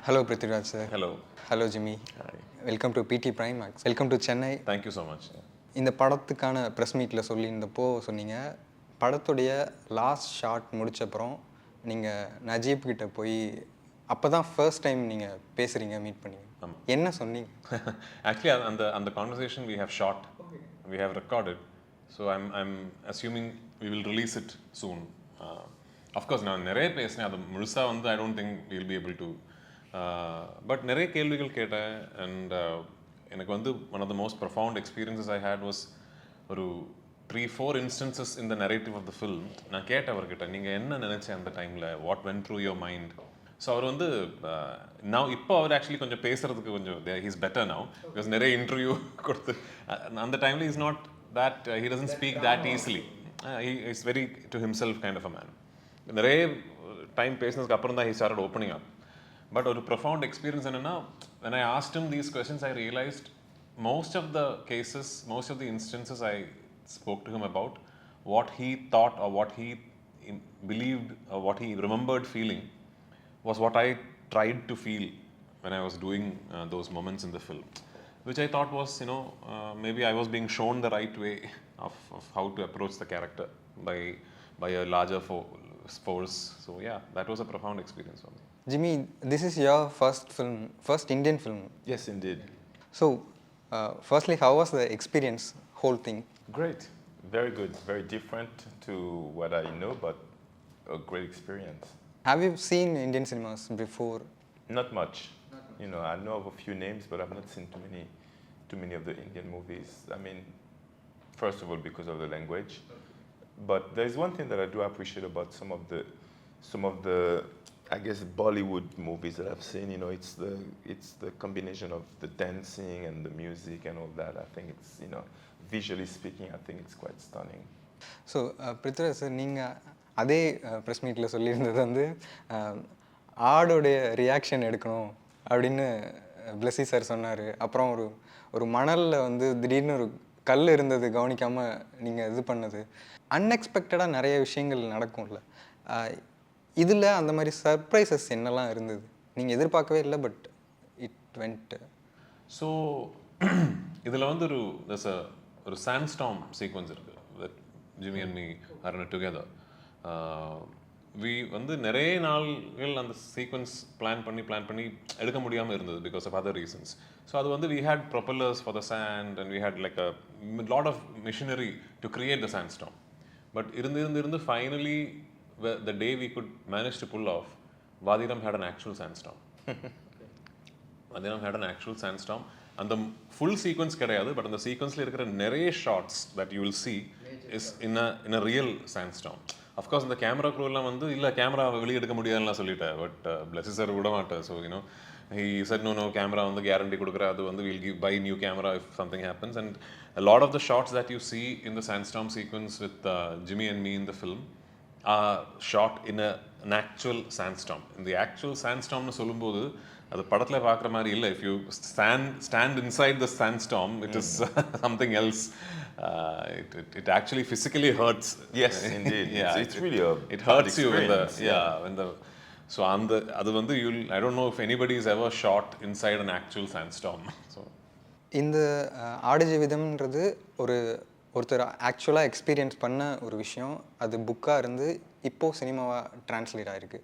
Hello Prithviraj sir. Hello. Hello Jimmy. Hi. Welcome to PT Prime. Welcome to Chennai. Thank you so much. இந்த படத்துக்கான press மீட்டில் சொல்லியிருந்தப்போ சொன்னீங்க படத்துடைய last shot முடிச்சப்புறம் நீங்கள் Najib கிட்ட போய் அப்போ தான் ஃபர்ஸ்ட் டைம் நீங்கள் பேசுகிறீங்க மீட் பண்ணி என்ன சொன்னீங்க? Actually, அந்த conversation we have shot, we have recorded. So I'm assuming we will release it soon. Of course, நான் நிறைய பேசினேன், அது முழுசாக வந்து I don't think we'll be able to. But நிறைய கேள்விகள் கேட்டேன் and எனக்கு வந்து one of the most profound experiences I had was ஒரு 3-4 instances in the narrative of the film. நான் கேட்டேன் அவர்கிட்ட, நீங்கள் என்ன நினைச்சேன் அந்த டைமில், what went through your mind? So அவர் வந்து நான் இப்போ அவர் ஆக்சுவலி கொஞ்சம் பேசுறதுக்கு கொஞ்சம் ஹீஸ் பெட்டர் நவ் பிகாஸ் நிறைய இன்டர்வியூ கொடுத்து அந்த டைமில் is not that he doesn't speak that easily he is very to himself kind of a man. நிறைய டைம் பேசினதுக்கு அப்புறம் தான் he started opening up. But ஒரு ப்ரொஃபவுண்ட் எக்ஸ்பீரியன்ஸ் என்னென்னா, when I asked him these questions, I realized most of the cases, most of the instances I spoke to him about, what he thought or what he believed or what he remembered feeling was what I tried to feel when I was doing those moments in the film, which I thought was, maybe I was being shown the right way of how to approach the character by a larger force. So yeah, that was a profound experience for me. Jimmy, this is your first Indian film. Yes, indeed. So, firstly, how was the experience, whole thing? Great, very good, very different to what I know, but a great experience. Have you seen Indian cinemas before? Not much. I know of a few names, but I've not seen too many of the Indian movies. I mean, first of all, because of the language. But there is one thing that I do appreciate about some of the I guess Bollywood movies that I've seen. It's the combination of the dancing and the music and all that. I think it's, visually speaking, I think it's quite stunning. So, Prithviraj sir, நீங்கள் அதே press மீட்டில் சொல்லியிருந்தது வந்து ஆடோடைய reaction எடுக்கணும் அப்படின்னு Blessy sir சொன்னார். அப்புறம் ஒரு மணலில் வந்து திடீர்னு ஒரு கல் இருந்தது கவனிக்காமல் நீங்கள் இது பண்ணது. அன்எக்ஸ்பெக்டடாக நிறைய விஷயங்கள் நடக்கும்ல, இதில் அந்த மாதிரி சர்ப்ரைசஸ் என்னெல்லாம் இருந்தது? நீங்கள் எதிர்பார்க்கவே இல்லை, பட் இட் வெண்ட். ஸோ இதில் வந்து ஒரு சாண்ட் ஸ்டார்ம் சீக்வன்ஸ் இருக்குது that Jimmy and me are in together. We வந்து நிறைய நாள்கள் அந்த சீக்வன்ஸ் பிளான் பண்ணி எடுக்க முடியாமல் இருந்தது because of other reasons. So அது வந்து we had propellers for the sand and we had like a lot of machinery to create the sand storm. But இருந்து finally the day we could manage to pull off, Vaadiram had an actual sandstorm. Vaadiram had an actual sandstorm. And the full sequence கிடையாது, but அந்த சீக்வன்ஸில் இருக்கிற நிறைய shorts that you will see is in a real sandstorm. Of course, இந்த camera க்ரூலாம் வந்து இல்லை camera வெளியே எடுக்க முடியாதுலாம் சொல்லிட்டேன். பட் Blessy sir விட மாட்டேன். So he said no camera வந்து கேரண்டி கொடுக்குற, அது வந்து we'll buy new camera if something happens. And a lot of the shots that you see in the sandstorm sequence with Jimmy and me in the film are shot in an actual sandstorm. In the actual sandstorm nu solumbodhu adu padathila paakra mari illa. If you stand inside the sandstorm, it is something else. It actually physically hurts. Yes, indeed. Yeah, it's really it hurts you when the so adu vandu I don't know if anybody has ever shot inside an actual sandstorm. So இந்த ஆடுஜீவிதம்ன்றது ஒருத்தர் ஆக்சுவலாக experience பண்ண ஒரு விஷயம். அது புக்காக இருந்து இப்போது சினிமாவாக ட்ரான்ஸ்லேட் ஆகிருக்கு.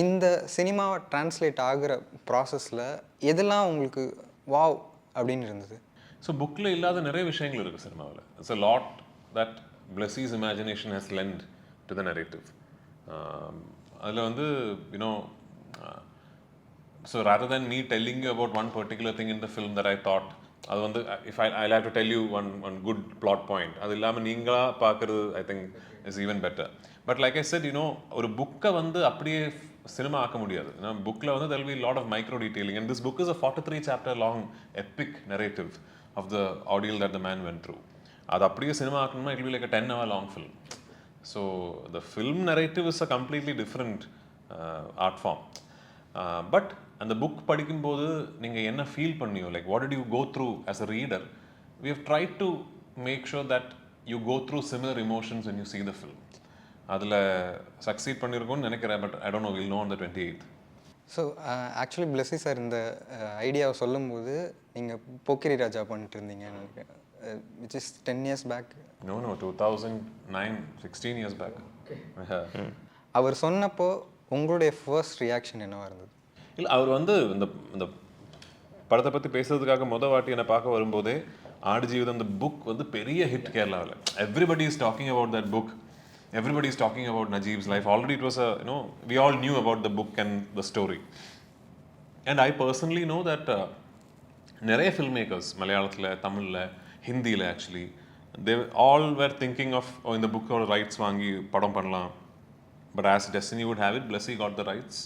இந்த சினிமாவை ட்ரான்ஸ்லேட் ஆகிற ப்ராசஸில் எதெல்லாம் உங்களுக்கு வாவ் அப்படின்னு இருந்தது? ஸோ புக்கில் இல்லாத நிறைய விஷயங்கள் இருக்குது சினிமாவில். It's a lot that Blessy's imagination has lent to the narrative. அதில் வந்து so rather than me telling you about one particular thing in the film that I thought, அது வந்து if I'll have to tell you one good plot point, அது இல்லாமல் நீங்களாக பார்க்குறது I think is even better. But like I said, ஒரு புக்கை வந்து அப்படியே சினிமா ஆக்க முடியாது. புக்கில் வந்து there will be a lot of micro detailing, and this book is a 43 chapter long epic narrative of the ordeal that the man went through. அது அப்படியே cinema ஆக்கணும்னா it will be like a 10-hour long film. So the film narrative is a completely different art form. But அந்த book படிக்கும்போது நீங்கள் என்ன feel பண்ணியோ, like what did you go through as a reader, we have tried to make sure that you go through similar emotions when you see the film. அதில் succeed பண்ணியிருக்கோன்னு நினைக்கிறேன். But I don't know, will know on the 28th. So actually Blessy sir இந்த ஐடியாவை சொல்லும்போது நீங்கள் போக்கிரி ராஜா பண்ணிட்டு இருந்தீங்கன்னு நினைக்கிறேன், விச் இஸ் 10 years பேக். No, 2009, 16 years back. அவர் சொன்னப்போ உங்களுடைய ஃபர்ஸ்ட் ரியாக்ஷன் என்னவாக இருந்தது? இல்லை, அவர் வந்து இந்த படத்தை பற்றி பேசுறதுக்காக வாட்டி என்னை பார்க்க வரும்போதே ஆடுஜீவிதம் அந்த புக் வந்து பெரிய ஹிட் கேரளாவில். Everybody is talking about that book. Everybody is talking about Najib's life. Already it was we all knew about the book and the story. And I personally know that நிறைய filmmakers, மலையாளத்தில், தமிழில், ஹிந்தியில் actually, they all were thinking of இந்த புக்கோட rights வாங்கி படம் பண்ணலாம். But as destiny would have it, Blessy got the rights.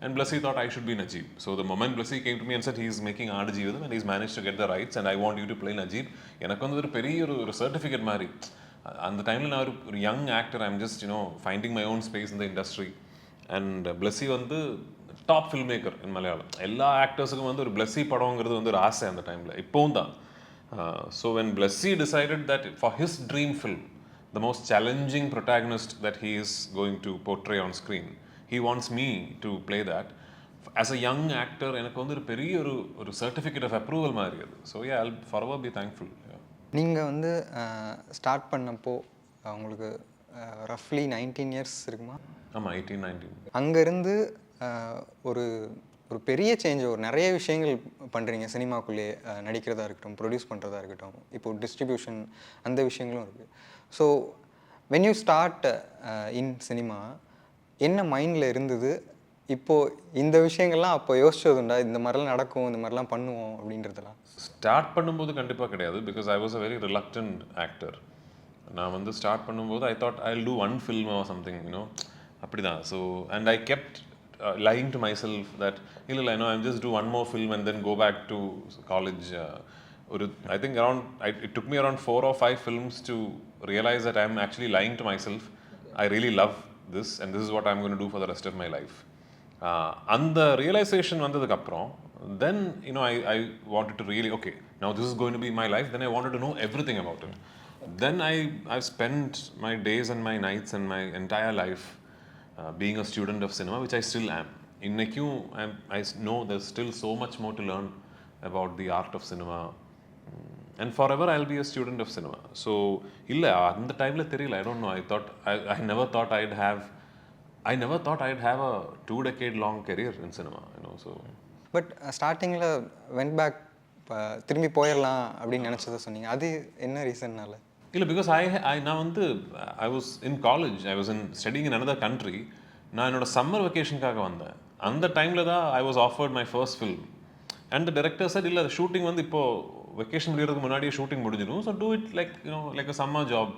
And Blessy thought I should be Najib. So the moment Blessy came to me and said he is making Aadujeevitham and he's managed to get the rights and I want you to play Najib, எனக்கு வந்து ஒரு பெரிய ஒரு certificate மாதிரி. அந்த டைமில் நான் ஒரு young actor, I'm just finding my own space in the industry. And Blessy வந்து top film maker in Malayalam. எல்லா ஆக்டர்ஸுக்கும் வந்து ஒரு பிளெஸி படங்கிறது வந்து ஒரு ஆசை அந்த டைமில், இப்போவும் தான். So when Blessy decided that for his dream film, the most challenging protagonist that he is going to portray on screen, he wants me to play that as a young actor, எனக்கு வந்து ஒரு பெரிய ஒரு சர்டிஃபிகேட் ஆஃப் அப்ரூவல் மாதிரி அது. So yeah, I'll forever be thankful. நீங்கள் வந்து start பண்ணப்போ உங்களுக்கு ரஃப்லி 19 years இருக்குமா? ஆமாம், 18-19. அங்கேருந்து ஒரு ஒரு பெரிய சேஞ்ச், ஒரு நிறைய விஷயங்கள் பண்ணுறீங்க சினிமாக்குள்ளேயே, நடிக்கிறதா இருக்கட்டும், ப்ரொடியூஸ் பண்ணுறதா இருக்கட்டும், இப்போது டிஸ்ட்ரிபியூஷன், அந்த விஷயங்களும் இருக்குது. So when you start in cinema, என்ன மைண்டில் இருந்தது? இப்போது இந்த விஷயங்கள்லாம் அப்போ யோசிச்சதுண்டா, இந்த மாதிரிலாம் நடக்கும், இந்த மாதிரிலாம் பண்ணுவோம் அப்படின்றதுலாம்? ஸ்டார்ட் பண்ணும்போது கண்டிப்பாக கிடையாது, because I was a very reluctant actor. நான் வந்து ஸ்டார்ட் பண்ணும்போது I thought I will do one film or something, அப்படி தான். So and I kept lying to myself that இல்லை I'm just do one more film and then go back to college. I think it took me around 4 or 5 films to realize that I'm actually lying to myself. I really love this and this is what I'm going to do for the rest of my life. அந்த realisation வந்ததுக்கப்புறம் then I wanted to really, okay, now this is going to be my life. Then I wanted to know everything about it. Then I spent my days and my nights and my entire life being a student of cinema, which I still am. Innaikum I know there's still so much more to learn about the art of cinema, and forever I'll be a student of cinema. So illa and the time la theriyala, I don't know, I never thought I'd have a 2-decade long career in cinema, so. But ஸ்டார்டிங்கில் went back, திரும்பி போயிடலாம் அப்படின்னு நினச்சதை சொன்னீங்க, அது என்ன ரீசன்னால? இல்லை, because நான் வந்து I was in college, I was studying in another country. நான் என்னோட சம்மர் வெக்கேஷனுக்காக வந்தேன். அந்த டைமில் தான் I was offered my first film. And the director sir, இல்லை ஷூட்டிங் வந்து இப்போது வெக்கேஷன் முடிகிறதுக்கு முன்னாடியே ஷூட்டிங் முடிஞ்சிடும், so do it like a summer job.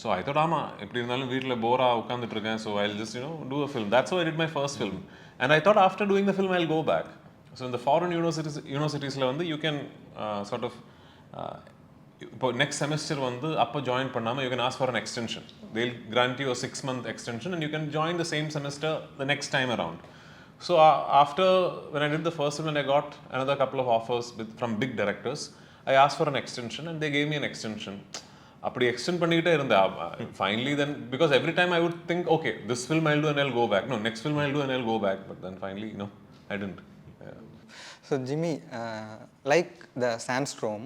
So I thought, ஆமாம், எப்படி இருந்தாலும் வீட்டில் போராக உட்காந்துட்டு இருக்கேன், so I just do a film. That's why I did my first film. And I thought after doing the film I will go back. So இந்த foreign யூனிவர்சிட்டிஸில் வந்து யூ கேன் சார்ட் ஆஃப் இப்போ நெக்ஸ்ட் செமஸ்டர் வந்து அப்போ join பண்ணாமல் you can ask for an extension. They will grant you a 6-month extension and you can join the same semester the next time around. So after when I did the first film and I got another couple of offers from big directors, I asked for an extension and they gave me an extension. அப்படி extend பண்ணிக்கிட்டே இருந்தேன். Finally then, because every time I would think, okay, this film I'll do and I'll go back. No, next film I'll do and I'll go back. But then finally, I didn't. So Jimmy, like the Sandstorm,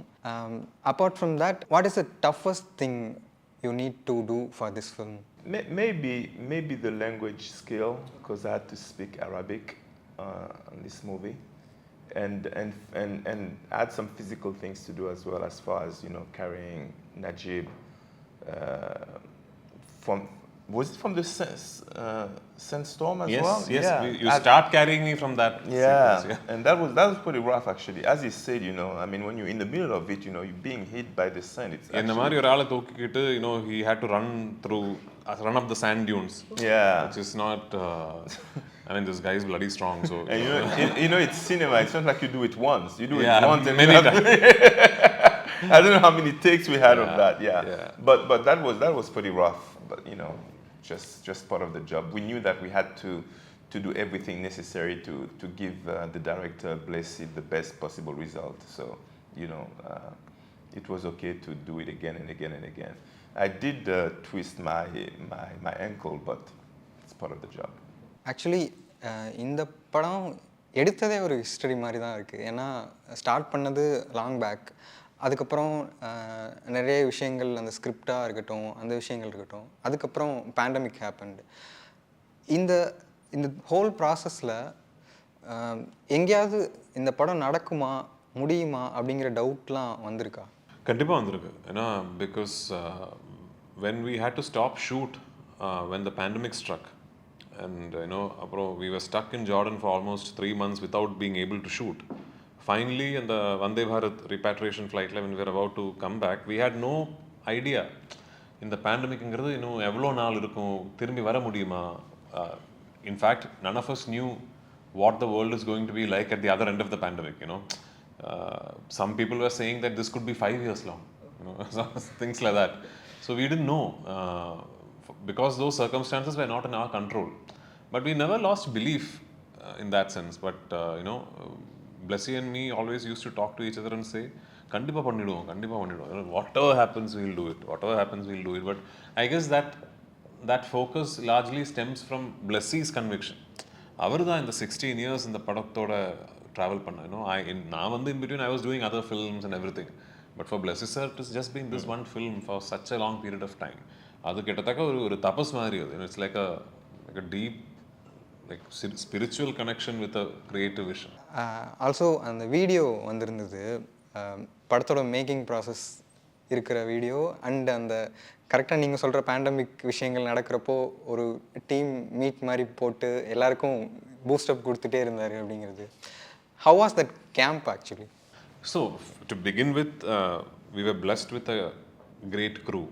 apart from that, what is the toughest thing you need to do for this film? Maybe the language skill, because I had to speak Arabic in this movie, and I had some physical things to do as well, as far as carrying Najib from. Was it from the Sandstorm as well? Yes, you start carrying me from that sequence, yeah. And that was pretty rough actually. As you said, I mean, when you're in the middle of it, you're being hit by the sand. It's இந்த மாதிரி ஒரு ஆளை தூக்கிக்கிட்டு, he had to run up the sand dunes. Yeah. Which is not, I mean, this guy is bloody strong, so. And it's cinema. It's not like you do it once. You do it once and many times. I don't know how many takes we had of that. Yeah. But that was pretty rough. But just part of the job. We knew that we had to do everything necessary to give the director Blessy the best possible result. So it was okay to do it again and again and again. I did twist my ankle, but it's part of the job. Actually, இந்த படம் எடுத்ததே ஒரு history மாதிரி தான் இருக்குது. ஏன்னா start பண்ணது long back. அதுக்கப்புறம் நிறைய விஷயங்கள், அந்த ஸ்கிரிப்டாக இருக்கட்டும், அந்த விஷயங்கள் இருக்கட்டும், அதுக்கப்புறம் பேண்டமிக் ஹேப்பன்டு. இந்த இந்த ஹோல் ப்ராசஸில் எங்கேயாவது இந்த படம் நடக்குமா, முடியுமா அப்படிங்கிற டவுட்லாம் வந்திருக்கா? கண்டிப்பாக வந்திருக்கு. ஏன்னா because when we had to stop shoot when the pandemic struck, and அப்புறம் we were stuck in Jordan for almost 3 months without being able to shoot. Finally, in the Vande Bharat repatriation flight, when we were about to come back, we had no idea இந்த பேண்டமிக்ங்கிறது இன்னும் எவ்வளோ நாள் இருக்கும், திரும்பி வர முடியுமா. In fact none of us knew what the world is going to be like at the other end of the pandemic. Some people were saying that this could be 5 years long, things like that. So we didn't know because those circumstances were not in our control. But we never lost belief in that sense. But Blessy and me always used to talk to each other and say, கண்டிப்பாக பண்ணிடுவோம், கண்டிப்பாக பண்ணிடுவோம். Whatever happens, we'll do it. Whatever happens, we'll do it. But I guess that focus largely stems from Blessy's conviction. அவர் தான் இந்த 16 years இந்த படத்தோட travel பண்ணேன். நான் வந்து in between I was doing other films and everything. But for Blessy sir, it has just been this one film for such a long period of time. அது கிட்டத்தட்ட ஒரு தபஸ் மாதிரி அது. It's like a deep like spiritual connection with a creative vision. Also அந்த video வந்திருந்தது, படத்தோட making process இருக்கிற வீடியோ. அண்ட் அந்த கரெக்டாக நீங்கள் சொல்கிற பேண்டமிக் விஷயங்கள் நடக்கிறப்போ ஒரு டீம் மீட் மாதிரி போட்டு எல்லாருக்கும் பூஸ்டப் கொடுத்துட்டே இருந்தார் அப்படிங்கிறது. How was that camp actually? So, to begin with, we were blessed with a great crew.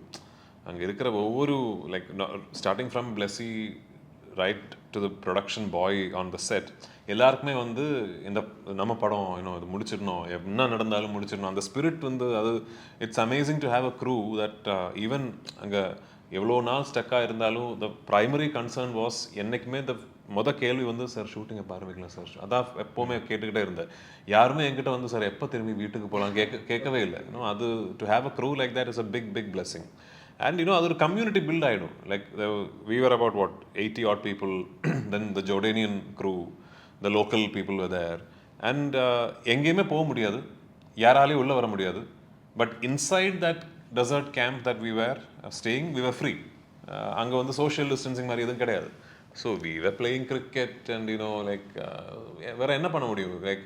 அங்கே இருக்கிற ஒவ்வொரு like starting from Blessy right to the production boy on the set, எல்லாருக்குமே வந்து இந்த நம்ம படம் இது முடிச்சிடணும், என்ன நடந்தாலும் முடிச்சிடணும், அந்த ஸ்பிரிட் வந்து அது it's amazing to have a crew that even அங்கே எவ்வளோ நாள் ஸ்டக்காக இருந்தாலும் த ப்ரைமரி கன்சர்ன் வாஸ் என்றைக்குமே இந்த கேள்வி வந்து சார் ஷூட்டிங் எப்போ ஆரம்பிக்கலாம் சார், அதான் எப்போவுமே கேட்டுக்கிட்டே இருந்தேன். யாருமே என்கிட்ட வந்து சார் எப்போ திரும்பி வீட்டுக்கு போகலாம் கேட்கவே இல்லை. அது to have a crew like that is a big blessing. And அது ஒரு கம்யூனிட்டி பில்ட் ஆகிடும். Like we were about 80 odd people, then the Jordanian crew, the local people were there, and எங்கேயுமே போக முடியாது, யாராலையும் உள்ளே வர முடியாது. But inside that desert camp that we were staying, we were free. அங்கே வந்து சோஷியல் டிஸ்டன்சிங் மாதிரி எதுவும் கிடையாது. So we were playing cricket and like வேற என்ன பண்ண முடியும், like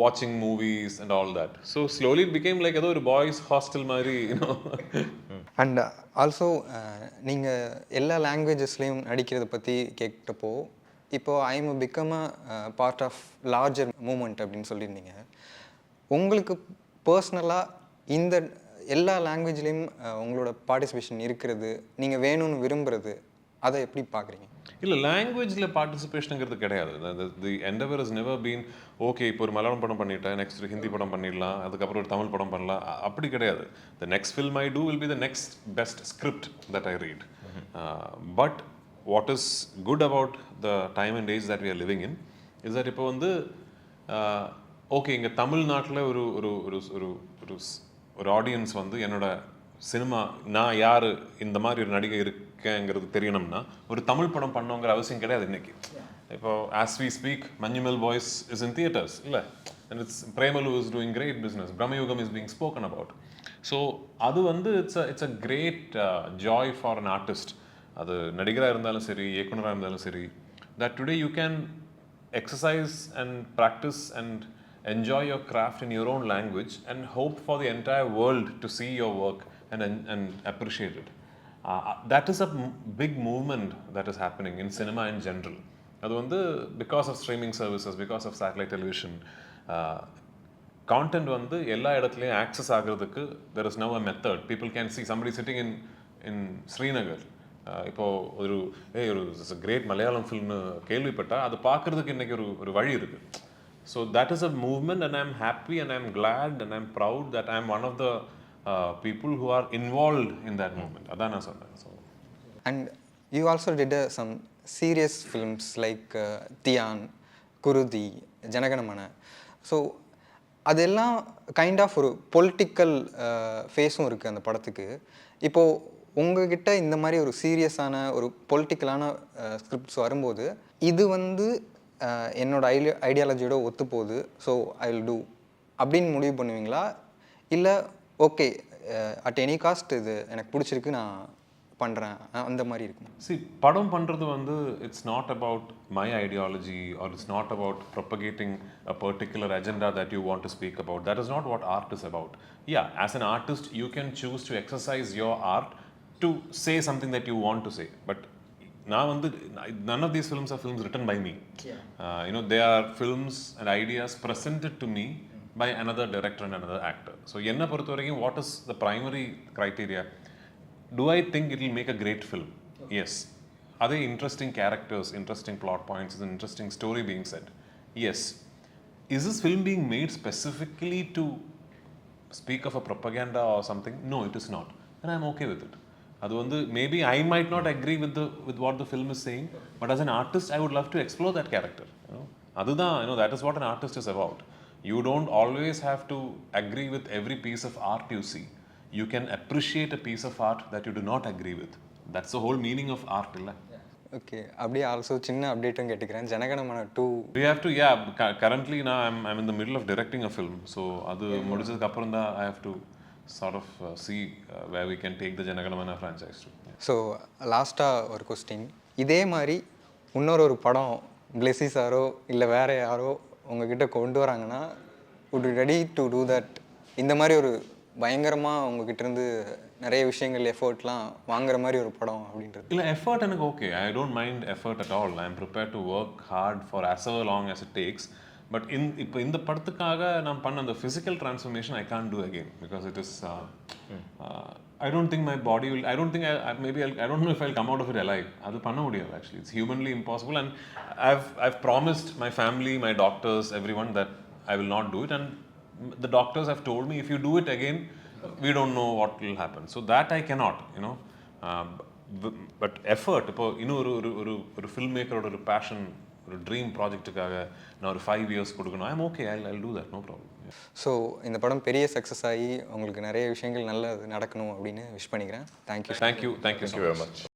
watching movies and all that. So slowly it became like ஏதோ ஒரு பாய்ஸ் ஹாஸ்டல் மாதிரி. அண்ட் ஆல்சோ நீங்கள் எல்லா லாங்குவேஜஸ்லேயும் நடிக்கிறத பற்றி கேட்டப்போ, இப்போது I am become a part of larger moment அப்படின்னு சொல்லியிருந்தீங்க. உங்களுக்கு பர்சனலாக இந்த எல்லா லாங்குவேஜ்லேயும் உங்களோட பார்ட்டிசிபேஷன் இருக்கிறது, நீங்கள் வேணும்னு விரும்புகிறது, அதை எப்படி பார்க்குறீங்க? இல்லை, லாங்குவேஜில் பார்ட்டிசிபேஷனுங்கிறது கிடையாது. The endeavour is never been okay இப்போ ஒரு மலையாளம் படம் பண்ணிட்டேன், நெக்ஸ்ட் ஒரு ஹிந்தி படம் பண்ணிடலாம், அதுக்கப்புறம் ஒரு தமிழ் படம் பண்ணலாம், அப்படி கிடையாது. The next film I do will be the next best script that I read. But what is good about the time and age that we are living in is that இப்போ வந்து ஓகே இங்கே தமிழ்நாட்டில் ஒரு ஒரு ஒரு ஒரு ஒரு audience வந்து என்னோட சினிமா நான் யார், இந்த மாதிரி ஒரு நடிகை இருக்கேங்கிறது தெரியணும்னா ஒரு தமிழ் படம் பண்ணோங்கிற அவசியம் கிடையாது இன்னைக்கு. இப்போ as we speak Manjummel Boys is in theatres இல்லை, and it's Premalu is doing great business, Bramayugam is being spoken about. So அது வந்து it's a great joy for an artist. அது நடிகராக இருந்தாலும் சரி, இயக்குனராக இருந்தாலும் சரி, that today you can exercise and practice and enjoy your craft in your own language and hope for the entire world to see your work and appreciate it. That is a big movement that is happening in cinema in general. அது வந்து because of streaming services, because of satellite television, content வந்து எல்லா இடத்துலையும் access ஆகிறதுக்கு there is now a method. People can see somebody sitting in Srinagar. இப்போ ஒரு great Malayalam ஃபில்ம்னு கேள்விப்பட்டால் அது பார்க்குறதுக்கு இன்றைக்கி ஒரு வழி இருக்குது. So that is a movement and I am happy and I am glad and I am proud that I am one of the people who are involved in that movement. அதான் நான் சொன்னேன். So and you also did some serious films like Tiyaan, Kuruthi, Janaganamana. So அதெல்லாம் kind of ஒரு political ஃபேஸும் இருக்குது அந்த படத்துக்கு. இப்போது உங்ககிட்ட இந்த மாதிரி ஒரு சீரியஸான ஒரு பொலிட்டிக்கலான ஸ்கிரிப்ட்ஸ் வரும்போது இது வந்து என்னோட ஐடியாலஜியோட ஒத்து போகுது, ஸோ ஐ வில் டூ அப்படின்னு முடிவு பண்ணுவீங்களா? இல்லை ஓகே அட் எனி காஸ்ட் இது எனக்கு பிடிச்சிருக்கு நான் பண்ணுறேன் அந்த மாதிரி இருக்கும்? படம் பண்ணுறது வந்து it's not about my ideology R it's not about propagating a particular agenda that you want to speak about. That is not what art is about. As an artist you can choose to exercise your art to say something that you want to say. But நான் வந்து none of these films are films written by me. They are films and ideas presented to me by another director and another actor. So enna porutha varaikkum what is the primary criteria? Do I think it will make a great film? Yes. Are there interesting characters, interesting plot points, an interesting story being said? Yes. Is this film being made specifically to speak of a propaganda or something? No, it is not. And I'm okay with it. அது வந்து maybe I might not agree with what the film is saying, but as an artist I would love to explore that character. அதுதான் that is what an artist is about. You don't always have to agree with every piece of art you see. You can appreciate a piece of art that you do not agree with. That's the whole meaning of art. Okay, அப்படியே also சின்ன அப்டேட்டும் கேட்டுக்கிறேன். Jana Gana Mana 2 we have to currently now I'm in the middle of directing a film, so அது முடிச்சதுக்கு அப்புறம் தான் I have to sort of see where we can take the Janaganamana franchise to. So லாஸ்ட்டாக ஒரு கொஸ்டின், இதே மாதிரி இன்னொரு படம் பிளெஸி சாரோ இல்லை வேறு யாரோ உங்ககிட்ட கொண்டு வராங்கன்னா would you ready to do that? இந்த மாதிரி ஒரு பயங்கரமாக உங்ககிட்டேருந்து நிறைய விஷயங்கள் எஃபர்ட்லாம் வாங்குற மாதிரி ஒரு படம் அப்படின்றது? இல்லை, எஃபர்ட் எனக்கு okay. I don't mind effort at all. I am prepare to work hard for as long as it takes. But இப்போ இந்த படத்துக்காக நான் பண்ண அந்த physical transformation I can't two again because it is I don't think my body will, I don't think I don't know if I'll come out of it alive. அது பண்ண முடியாது actually. It's humanly impossible, and I've promised my family, my doctors, everyone that I will not do it, and the doctors have told me if you do it again we don't know what will happen. So that I cannot, but effort, இப்போ இன்னும் ஒரு film மேக்கரோட ஒரு fashion, ஒரு dream ப்ராஜெக்ட்டுக்காக நான் ஒரு 5 years கொடுக்கணும். I'm okay, I'll do that, no problem. So இந்த படம் பெரிய சக்ஸஸ் ஆகி உங்களுக்கு நிறைய விஷயங்கள் நல்லது நடக்கணும் அப்படின்னு விஷ் பண்ணிக்கிறேன். Thank you very much.